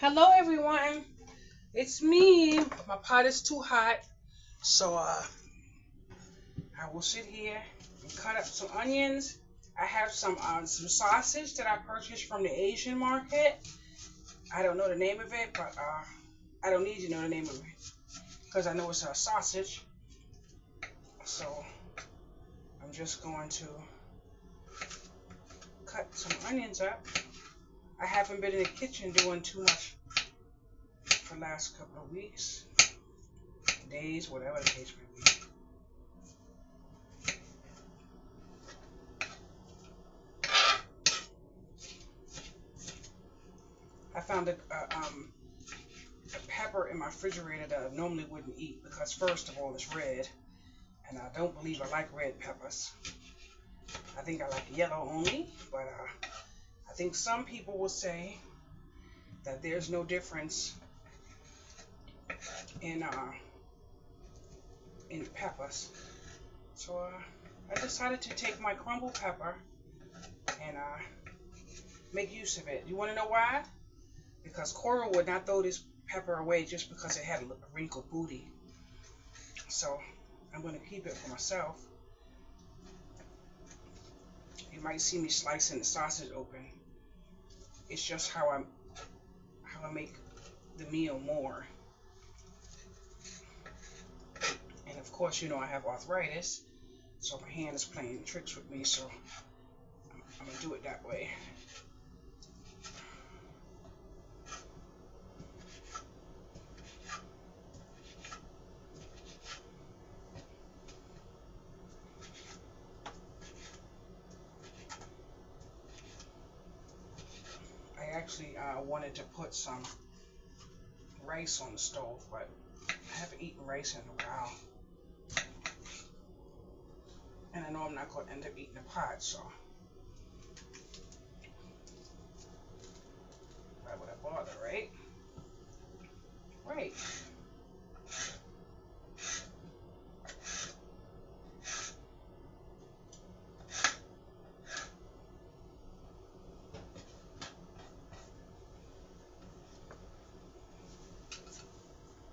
Hello everyone, it's me. My pot is too hot, so I will sit here and cut up some onions. I have some sausage that I purchased from the Asian market. I don't know the name of it, but I don't need to know the name of it because I know it's a sausage. So I'm just going to cut some onions up. I haven't been in the kitchen doing too much for the last couple of weeks, days, whatever the case may be. I found a pepper in my refrigerator that I normally wouldn't eat because first of all it's red, and I don't believe I like red peppers. I think I like yellow only, but I think some people will say that there's no difference in peppers. So I decided to take my crumble pepper and make use of it. You want to know why? Because Cora would not throw this pepper away just because it had a wrinkled booty. So I'm going to keep it for myself. You might see me slicing the sausage open. It's just how I make the meal more. And of course, you know I have arthritis, so my hand is playing tricks with me. So I'm gonna do it that way. I actually wanted to put some rice on the stove, but I haven't eaten rice in a while. And I know I'm not going to end up eating the pot, so why would I bother, right? Right.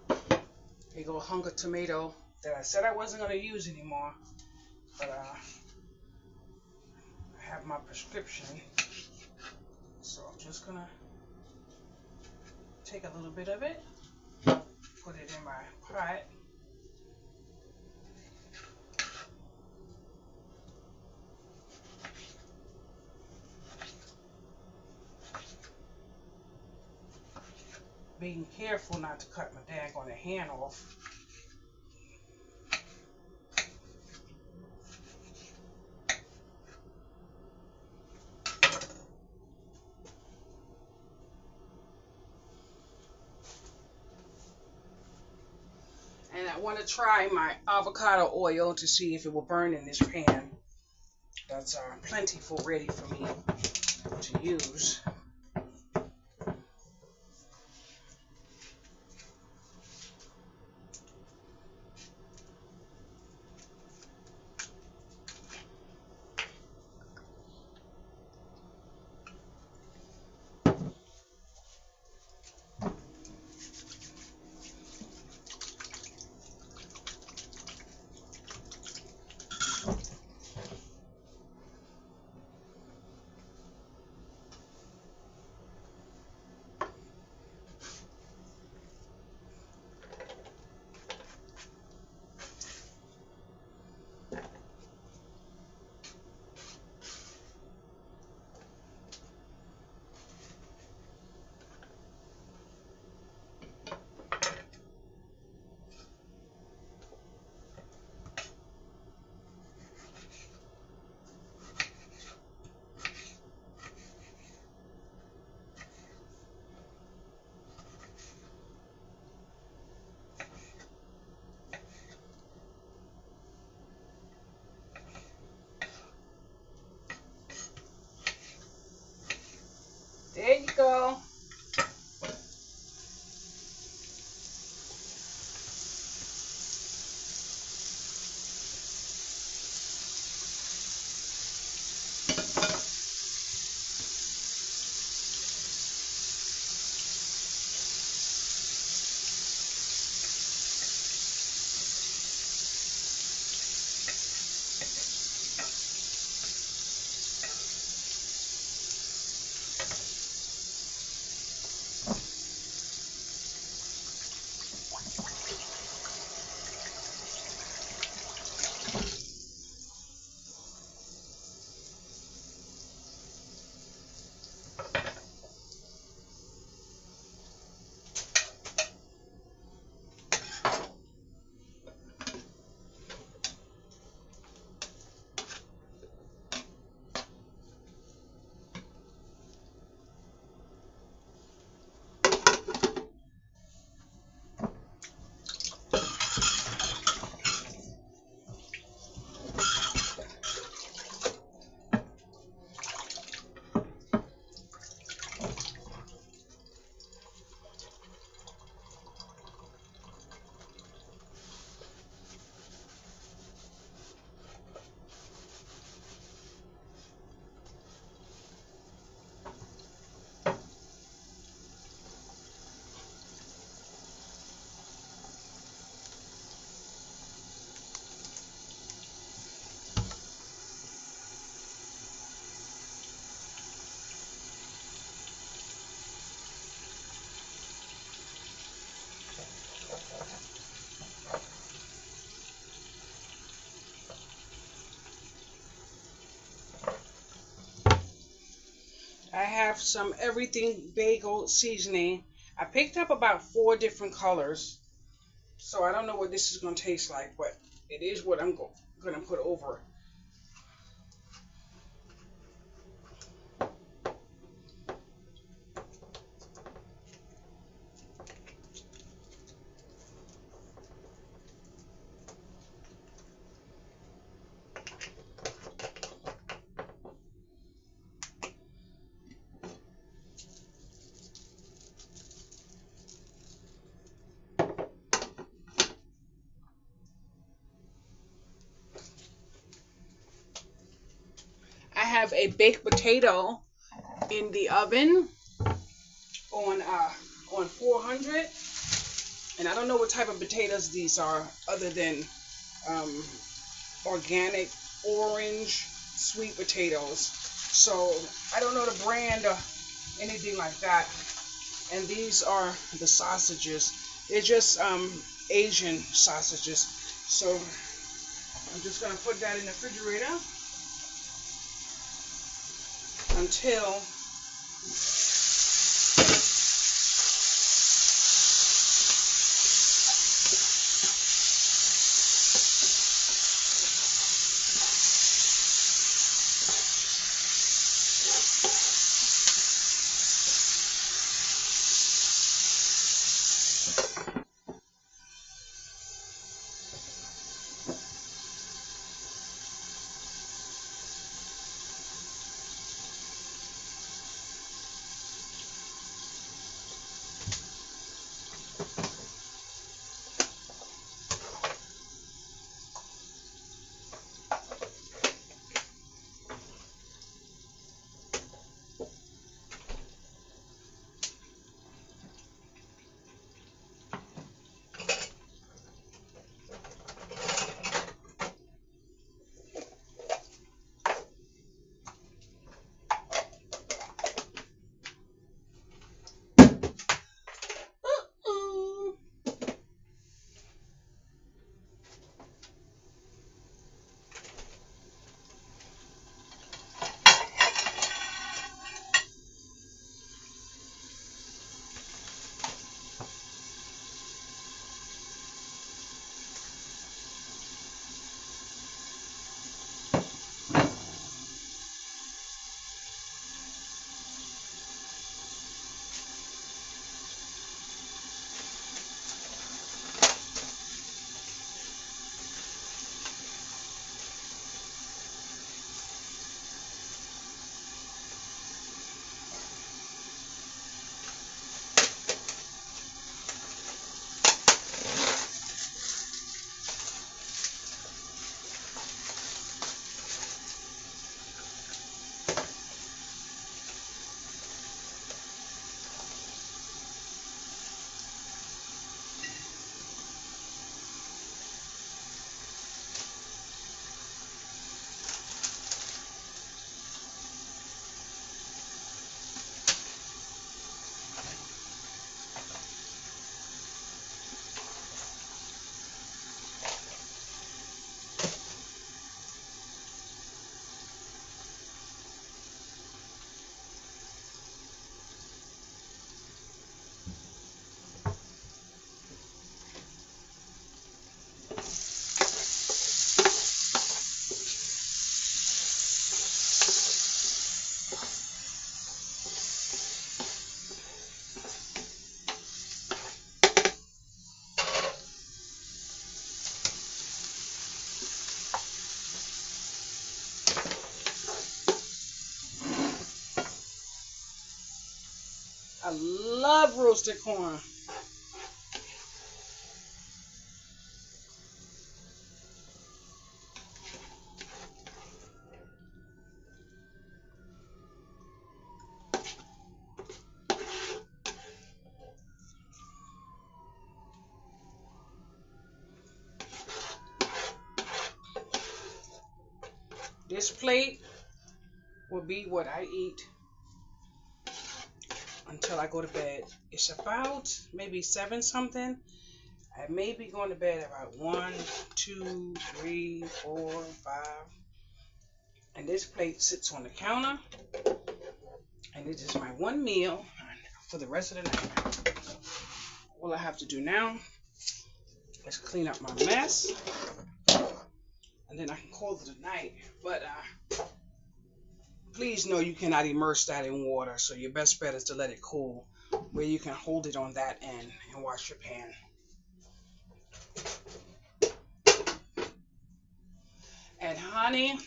Here you go, a hunk of tomato that I said I wasn't going to use anymore, but I have my prescription, so I'm just going to take a little bit of it, put it in my pot. Being careful not to cut my daggone hand off. And I want to try my avocado oil to see if it will burn in this pan. That's plentiful ready for me to use. I have some everything bagel seasoning. I picked up about 4 different colors, so I don't know what this is going to taste like, but it is what I'm going to put over. I have a baked potato in the oven on 400, and I don't know what type of potatoes these are, other than um, organic orange sweet potatoes. So I don't know the brand or anything like that. And these are the sausages. They're just Asian sausages. So I'm just gonna put that in the refrigerator until I love roasted corn. This plate will be what I eat until I go to bed. It's about maybe 7 something. I may be going to bed about 1, 2, 3, 4, 5. And this plate sits on the counter. And And it is my one meal for the rest of the night. All I have to do now is clean up my mess, and then I can call it a night. But please know you cannot immerse that in water, so your best bet is to let it cool, where you can hold it on that end and wash your pan. And honey,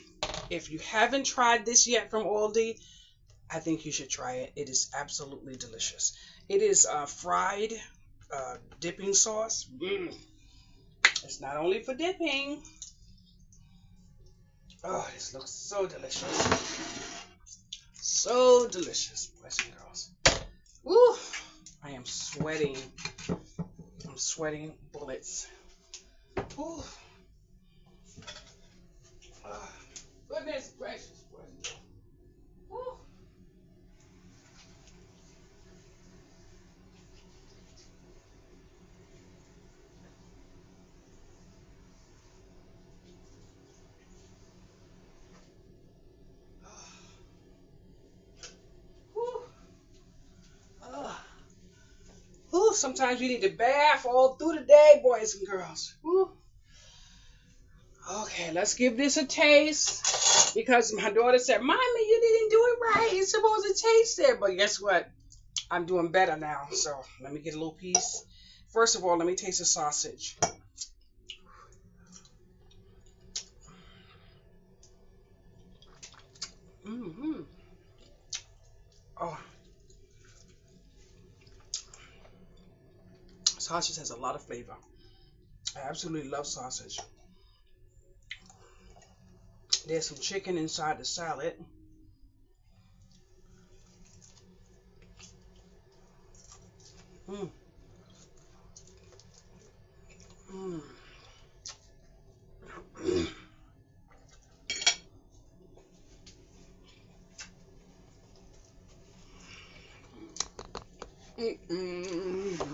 if you haven't tried this yet from Aldi, I think you should try it. It is absolutely delicious. It is fried dipping sauce. It's not only for dipping. Oh, this looks so delicious. So delicious, boys and girls. Woo! I am sweating. I'm sweating bullets. Woo! Goodness gracious, boys and girls. Woo! Ooh, sometimes you need to bath all through the day, boys and girls. Ooh. Okay, let's give this a taste. Because my daughter said, Mommy, you didn't do it right. It's supposed to taste it. But guess what? I'm doing better now. So let me get a little piece. First of all, let me taste the sausage. Mm-hmm. Oh. Sausage has a lot of flavor. I absolutely love sausage. There's some chicken inside the salad. Mm. Mm. Mm-mm.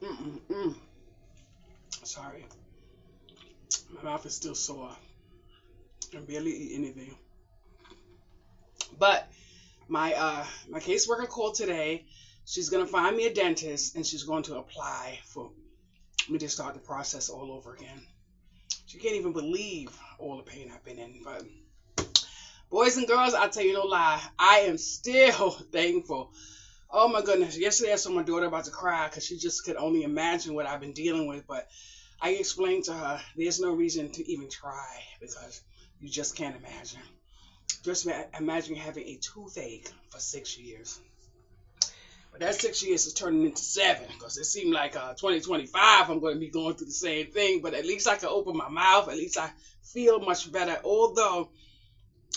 Mm-mm. Sorry. My mouth is still sore. I barely eat anything. But my caseworker called today. She's gonna find me a dentist and she's going to apply for me to start the process all over again. She can't even believe all the pain I've been in. But boys and girls, I'll tell you no lie, I am still thankful. Oh my goodness. Yesterday I saw my daughter about to cry because she just could only imagine what I've been dealing with. But I explained to her there's no reason to even try because you just can't imagine. Just imagine having a toothache for 6 years. But that 6 years is turning into 7 because it seemed like 2025 I'm going to be going through the same thing. But at least I can open my mouth. At least I feel much better. Although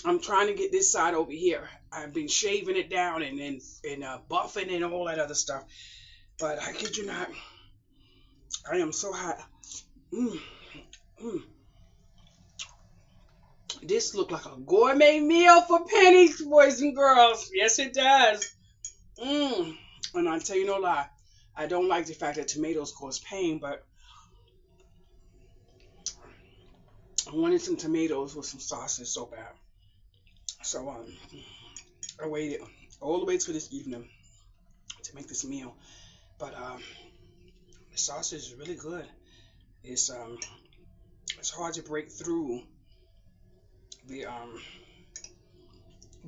I'm trying to get this side over here. I've been shaving it down and buffing and all that other stuff. But I kid you not, I am so hot. Mm, mm. This look like a gourmet meal for pennies, boys and girls. Yes, it does. And I tell you no lie, I don't like the fact that tomatoes cause pain, but I wanted some tomatoes with some sausage so bad. So I waited all the way to this evening to make this meal. But the sausage is really good. It's hard to break through the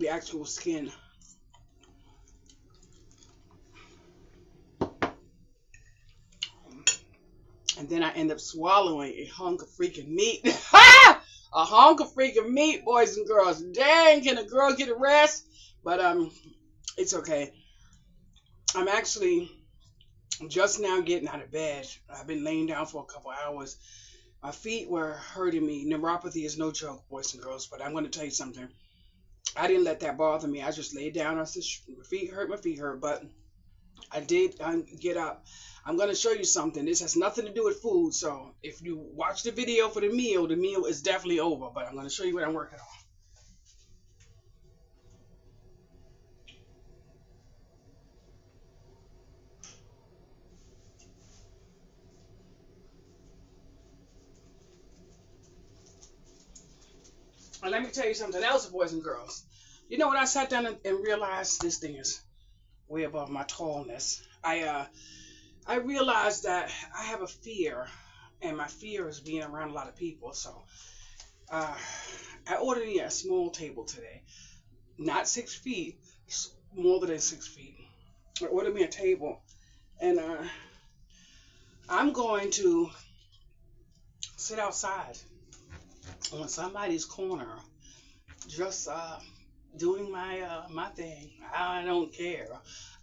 actual skin. And then I end up swallowing a hunk of freaking meat. A hunk of freaking meat, boys and girls. Dang, can a girl get a rest? But it's okay. I'm actually just now getting out of bed. I've been laying down for a couple hours. My feet were hurting me. Neuropathy is no joke, boys and girls. But I'm going to tell you something. I didn't let that bother me. I just laid down. I said, my feet hurt. But I did get up. I'm going to show you something. This has nothing to do with food. So if you watch the video for the meal is definitely over. But I'm going to show you what I'm working on. And let me tell you something else, boys and girls. You know, when I sat down and realized this thing is way above my tallness, I realized that I have a fear, and my fear is being around a lot of people. So uh, I ordered me a small table today, not 6 feet, more than 6 feet. I ordered me a table, and I'm going to sit outside on somebody's corner, just doing my thing. I don't care.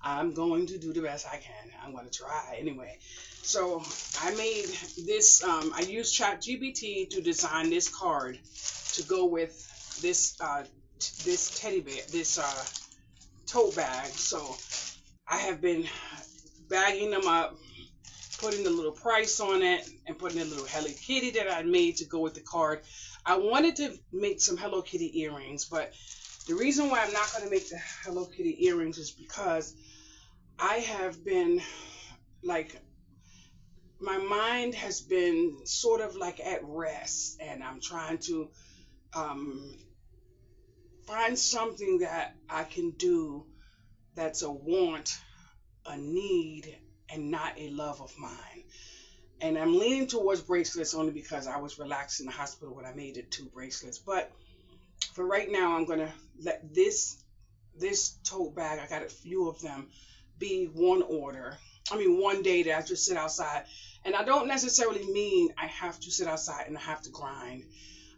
I'm going to do the best I can. I'm going to try anyway. So I made this. I used ChatGPT to design this card to go with this this teddy bear, this tote bag. So I have been bagging them up, putting the little price on it, and putting a little Hello Kitty that I made to go with the card. I wanted to make some Hello Kitty earrings, but the reason why I'm not going to make the Hello Kitty earrings is because I have been like, my mind has been sort of like at rest, and I'm trying to um, find something that I can do that's a want, a need, and not a love of mine. And I'm leaning towards bracelets only because I was relaxed in the hospital when I made it 2 bracelets. But for right now, I'm gonna let this tote bag, I got a few of them, be one order. I mean, one day that I just sit outside. And I don't necessarily mean I have to sit outside and I have to grind.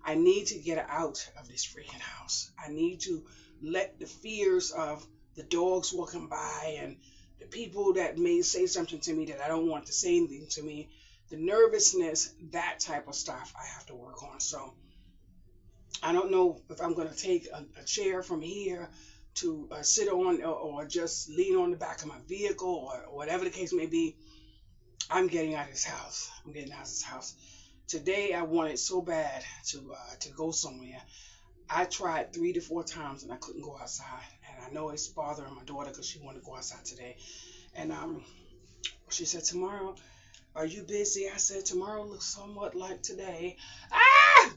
I need to get out of this freaking house. I need to let the fears of the dogs walking by and the people that may say something to me that I don't want to say anything to me, the nervousness, that type of stuff I have to work on. So I don't know if I'm going to take a chair from here to sit on, or just lean on the back of my vehicle, or whatever the case may be. I'm getting out of this house. I'm getting out of this house. Today I wanted so bad to go somewhere. I tried 3 to 4 times and I couldn't go outside. And I know it's bothering my daughter because she wanted to go outside today. And she said, "Tomorrow, are you busy?" I said, "Tomorrow looks somewhat like today." Ah!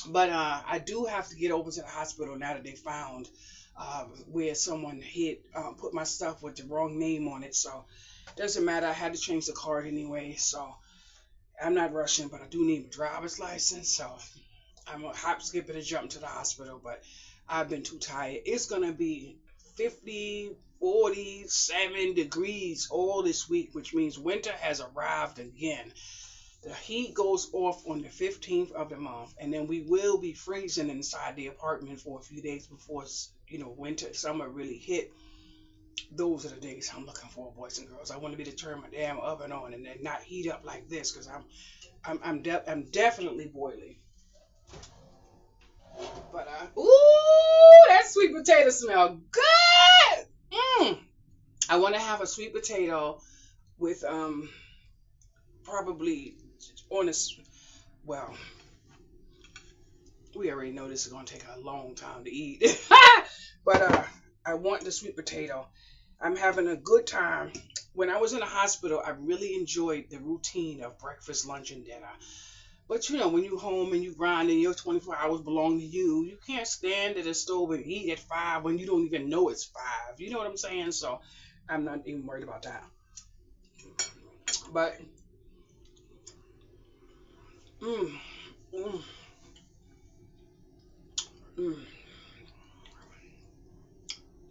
But I do have to get over to the hospital now that they found where someone put my stuff with the wrong name on it. So it doesn't matter. I had to change the card anyway. So I'm not rushing, but I do need my driver's license. So I'm going to hop, skip, and a jump to the hospital. But I've been too tired. It's going to be 50, 47 degrees all this week, which means winter has arrived again. The heat goes off on the 15th of the month, and then we will be freezing inside the apartment for a few days before, winter, summer really hit. Those are the days I'm looking for, boys and girls. I want to be able to turn my damn oven on and then not heat up like this, because I'm definitely boiling. But ooh, that sweet potato smell good. I want to have a sweet potato with probably on this. Well, we already know this is gonna take a long time to eat. But I want the sweet potato. I'm having a good time. When I was in the hospital, I really enjoyed the routine of breakfast, lunch, and dinner. But when you home and you grind and your 24 hours belong to you, you can't stand at a stove and eat at 5 when you don't even know it's 5. You know what I'm saying? So I'm not even worried about that. But mm, mm, mm,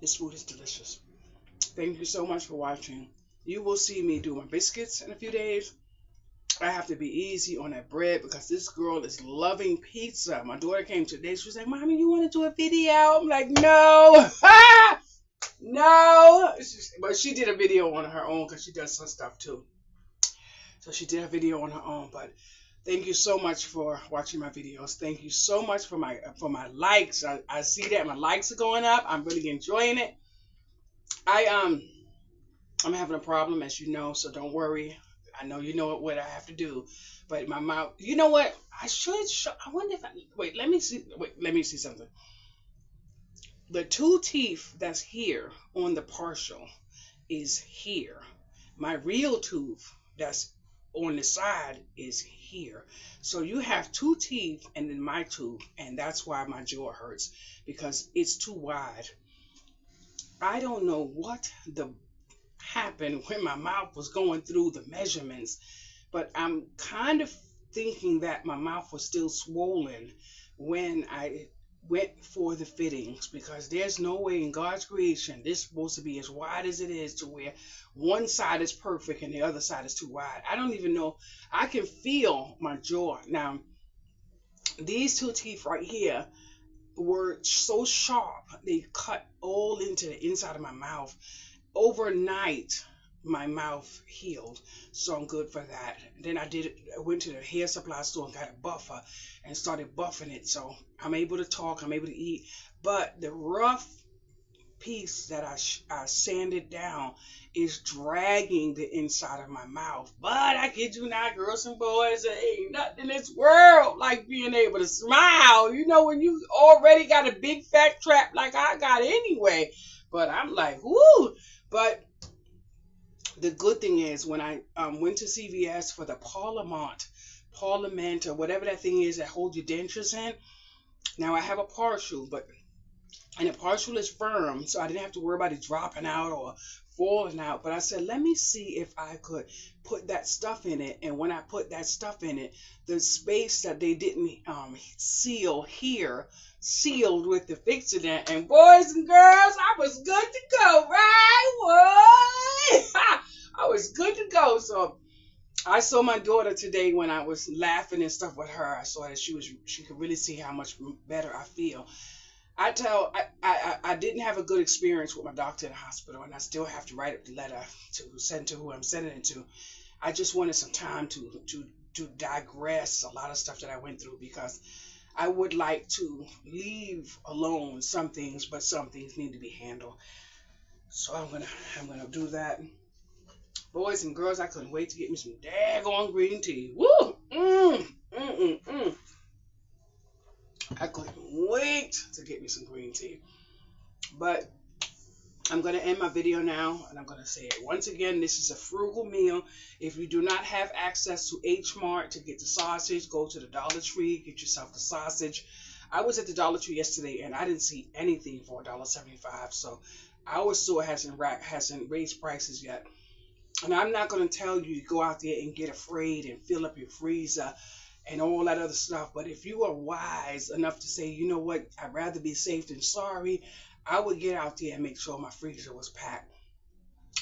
this food is delicious. Thank you so much for watching. You will see me do my biscuits in a few days. I have to be easy on that bread because this girl is loving pizza. My daughter came today. She was like, "Mommy, you want to do a video?" I'm like, "No." No. But she did a video on her own because she does some stuff too. So she did a video on her own. But thank you so much for watching my videos. Thank you so much for my likes. I see that my likes are going up. I'm really enjoying it. I'm having a problem, as you know, so don't worry. I know you know what I have to do, but my mouth. You know what? I should. I wonder if I wait. Let me see. Wait. Let me see something. The 2 teeth that's here on the partial is here. My real tooth that's on the side is here. So you have two teeth and then my tooth, and that's why my jaw hurts because it's too wide. I don't know what the happened when my mouth was going through the measurements, but I'm kind of thinking that my mouth was still swollen when I went for the fittings because there's no way in God's creation this is supposed to be as wide as it is to where one side is perfect and the other side is too wide. I don't even know. I can feel my jaw. Now, these two teeth right here were so sharp, they cut all into the inside of my mouth. Overnight, my mouth healed, so I'm good for that. Then I went to the hair supply store and got a buffer and started buffing it, so I'm able to talk, I'm able to eat. But the rough piece that I sanded down is dragging the inside of my mouth. But I kid you not, girls and boys, there ain't nothing in this world like being able to smile. You know, when you already got a big fat trap like I got anyway. But I'm like, whoo. But the good thing is when I went to CVS for the Parliament or whatever that thing is that holds your dentures in. Now I have a partial, and the partial is firm, so I didn't have to worry about it dropping out or falling out. But I said, let me see if I could put that stuff in it. And when I put that stuff in it, the space that they didn't seal here sealed with the fixative. And boys and girls, I was good to go, right? What? I was good to go. So I saw my daughter today when I was laughing and stuff with her. I saw that she could really see how much better I feel. I didn't have a good experience with my doctor in the hospital, and I still have to write up the letter to send to who I'm sending it to. I just wanted some time to digress a lot of stuff that I went through because I would like to leave alone some things, but some things need to be handled. So I'm gonna do that. Boys and girls, I couldn't wait to get me some daggone green tea. Woo! I couldn't wait to get me some green tea. But I'm going to end my video now, and I'm going to say it once again. This is a frugal meal. If you do not have access to H Mart to get the sausage, go to the Dollar Tree, get yourself the sausage. I was at the Dollar Tree yesterday, and I didn't see anything for $1.75. So our store hasn't raised prices yet. And I'm not going to tell you to go out there and get afraid and fill up your freezer and all that other stuff. But if you are wise enough to say, you know what, I'd rather be safe than sorry, I would get out there and make sure my freezer was packed.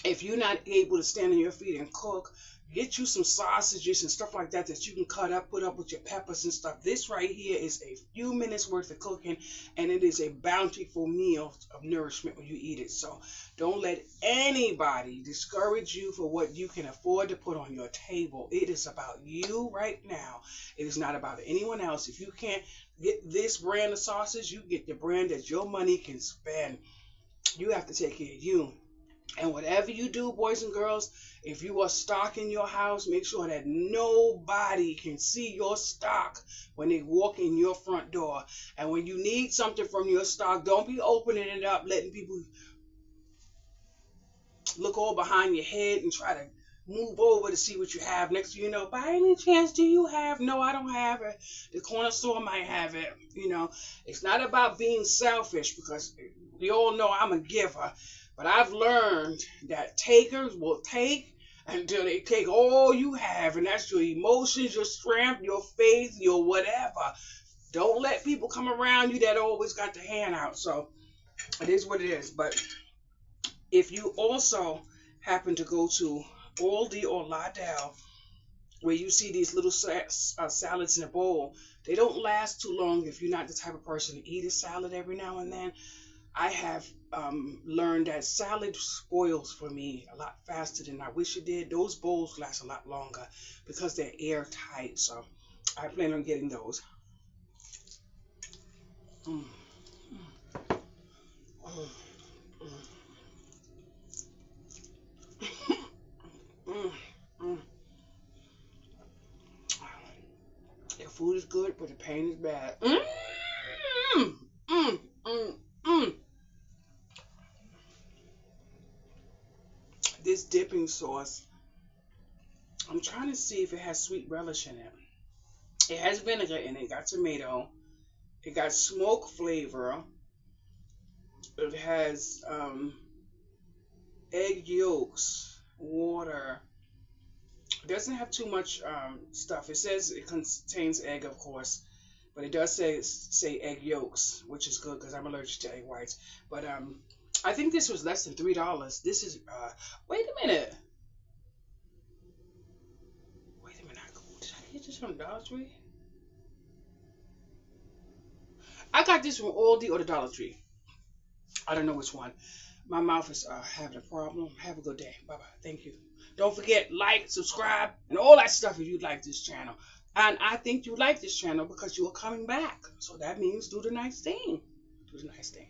If you're not able to stand on your feet and cook, get you some sausages and stuff like that that you can cut up, put up with your peppers and stuff. This right here is a few minutes worth of cooking, and it is a bountiful meal of nourishment when you eat it. So don't let anybody discourage you for what you can afford to put on your table. It is about you right now. It is not about anyone else. If you can't get this brand of sausage, you get the brand that your money can spend. You have to take care of you. And whatever you do, boys and girls, if you are stocking your house, make sure that nobody can see your stock when they walk in your front door. And when you need something from your stock, don't be opening it up, letting people look all behind your head and try to move over to see what you have. Next thing you know, by any chance, do you have? No, I don't have it. The corner store might have it. You know, it's not about being selfish because we all know I'm a giver. But I've learned that takers will take until they take all you have, and that's your emotions, your strength, your faith, your whatever. Don't let people come around you that always got the hand out. So it is what it is. But if you also happen to go to Aldi or Lidl, where you see these little salads in a bowl, they don't last too long if you're not the type of person to eat a salad every now and then. I have learned that salad spoils for me a lot faster than I wish it did. Those bowls last a lot longer because they're airtight. So I plan on getting those. Mm. Mm. Mm. Mm. The food is good, but the pain is bad. Mm. Mm. Mm. Mm. This dipping sauce I'm trying to see if it has sweet relish in it. It has vinegar in it. It got tomato. It got smoke flavor. It has egg yolks, water. It doesn't have too much stuff. It says it contains egg, of course, but it does say egg yolks, which is good because I'm allergic to egg whites. But I think this was less than $3. This is wait a minute. Wait a minute. Did I get this from Dollar Tree? I got this from Aldi or the Dollar Tree. I don't know which one. My mouth is having a problem. Have a good day. Bye bye. Thank you. Don't forget, like, subscribe, and all that stuff if you like this channel. And I think you like this channel because you are coming back. So that means do the nice thing. Do the nice thing.